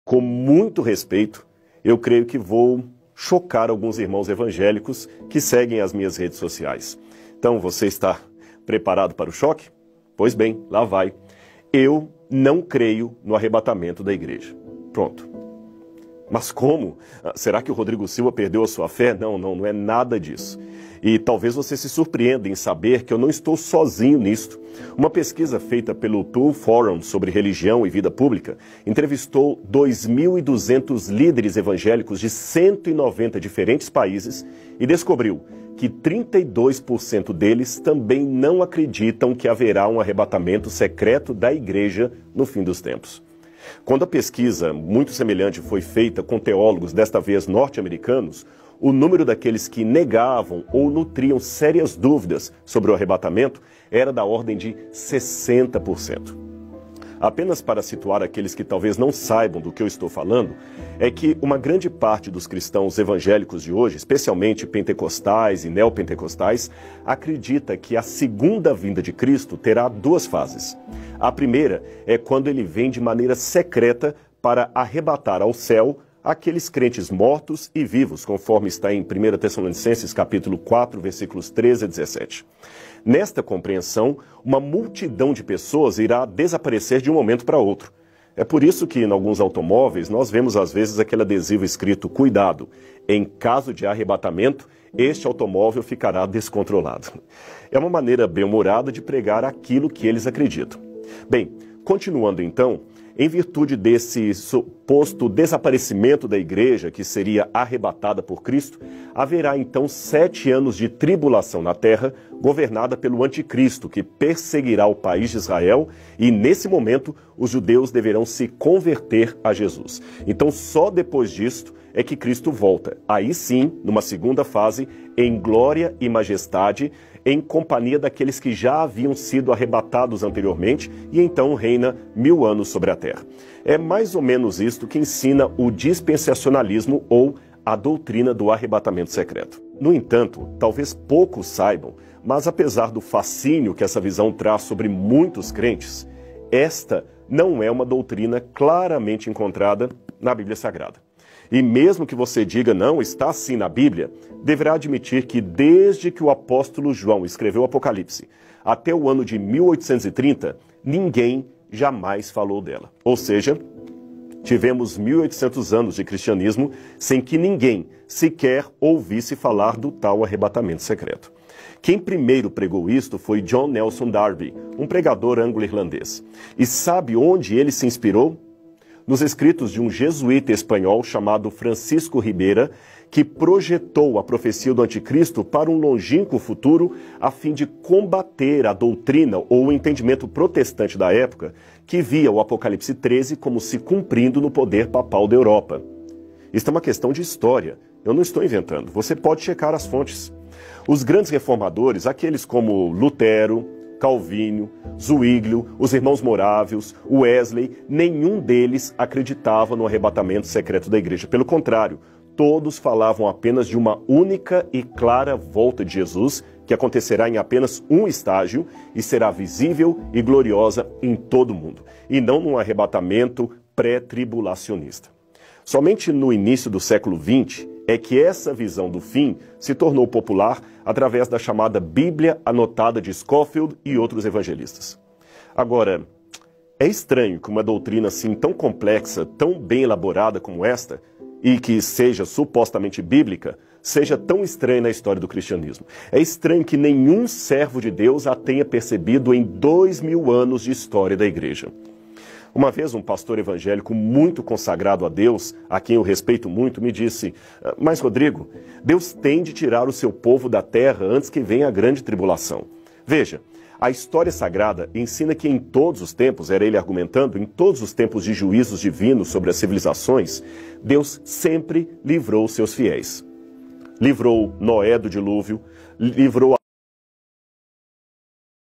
Com muito respeito, eu creio que vou chocar alguns irmãos evangélicos que seguem as minhas redes sociais. Então, você está preparado para o choque? Pois bem, lá vai. Eu não creio no arrebatamento da igreja. Pronto. Mas como? Será que o Rodrigo Silva perdeu a sua fé? Não é nada disso. E talvez você se surpreenda em saber que eu não estou sozinho nisto. Uma pesquisa feita pelo Pew Forum sobre religião e vida pública entrevistou 2.200 líderes evangélicos de 190 diferentes países e descobriu que 32% deles também não acreditam que haverá um arrebatamento secreto da igreja no fim dos tempos. Quando a pesquisa muito semelhante foi feita com teólogos, desta vez norte-americanos, o número daqueles que negavam ou nutriam sérias dúvidas sobre o arrebatamento era da ordem de 60%. Apenas para situar aqueles que talvez não saibam do que eu estou falando, é que uma grande parte dos cristãos evangélicos de hoje, especialmente pentecostais e neopentecostais, acredita que a segunda vinda de Cristo terá duas fases. A primeira é quando ele vem de maneira secreta para arrebatar ao céu aqueles crentes mortos e vivos, conforme está em 1 Tessalonicenses capítulo 4, versículos 13 a 17. Nesta compreensão, uma multidão de pessoas irá desaparecer de um momento para outro. É por isso que, em alguns automóveis, nós vemos às vezes aquele adesivo escrito "Cuidado, em caso de arrebatamento, este automóvel ficará descontrolado". É uma maneira bem-humorada de pregar aquilo que eles acreditam. Bem, continuando então, em virtude desse suposto desaparecimento da igreja, que seria arrebatada por Cristo, haverá então 7 anos de tribulação na terra, governada pelo anticristo, que perseguirá o país de Israel, e nesse momento os judeus deverão se converter a Jesus. Então só depois disto é que Cristo volta, aí sim, numa segunda fase, em glória e majestade, em companhia daqueles que já haviam sido arrebatados anteriormente, e então reina 1000 anos sobre a terra. É mais ou menos isto que ensina o dispensacionalismo ou a doutrina do arrebatamento secreto. No entanto, talvez poucos saibam, mas apesar do fascínio que essa visão traz sobre muitos crentes, esta não é uma doutrina claramente encontrada na Bíblia Sagrada. E mesmo que você diga não, está assim na Bíblia, deverá admitir que desde que o apóstolo João escreveu o Apocalipse até o ano de 1830, ninguém jamais falou dela. Ou seja, tivemos 1800 anos de cristianismo sem que ninguém sequer ouvisse falar do tal arrebatamento secreto. Quem primeiro pregou isto foi John Nelson Darby, um pregador anglo-irlandês. E sabe onde ele se inspirou? Nos escritos de um jesuíta espanhol chamado Francisco Ribeira, que projetou a profecia do anticristo para um longínquo futuro a fim de combater a doutrina ou o entendimento protestante da época, que via o Apocalipse 13 como se cumprindo no poder papal da Europa. Isto é uma questão de história, eu não estou inventando, você pode checar as fontes. Os grandes reformadores, aqueles como Lutero, Calvínio, Zwinglio, os irmãos Morávios, Wesley, nenhum deles acreditava no arrebatamento secreto da igreja. Pelo contrário, todos falavam apenas de uma única e clara volta de Jesus, que acontecerá em apenas um estágio e será visível e gloriosa em todo o mundo, e não num arrebatamento pré-tribulacionista. Somente no início do século XX é que essa visão do fim se tornou popular através da chamada Bíblia Anotada de Scofield e outros evangelistas. Agora, é estranho que uma doutrina assim tão complexa, tão bem elaborada como esta, e que seja supostamente bíblica, seja tão estranha na história do cristianismo. É estranho que nenhum servo de Deus a tenha percebido em 2000 anos de história da igreja. Uma vez um pastor evangélico muito consagrado a Deus, a quem eu respeito muito, me disse: "Mas Rodrigo, Deus tem de tirar o seu povo da terra antes que venha a grande tribulação." Veja, a história sagrada ensina que em todos os tempos, era ele argumentando, em todos os tempos de juízos divinos sobre as civilizações, Deus sempre livrou seus fiéis. Livrou Noé do dilúvio, livrou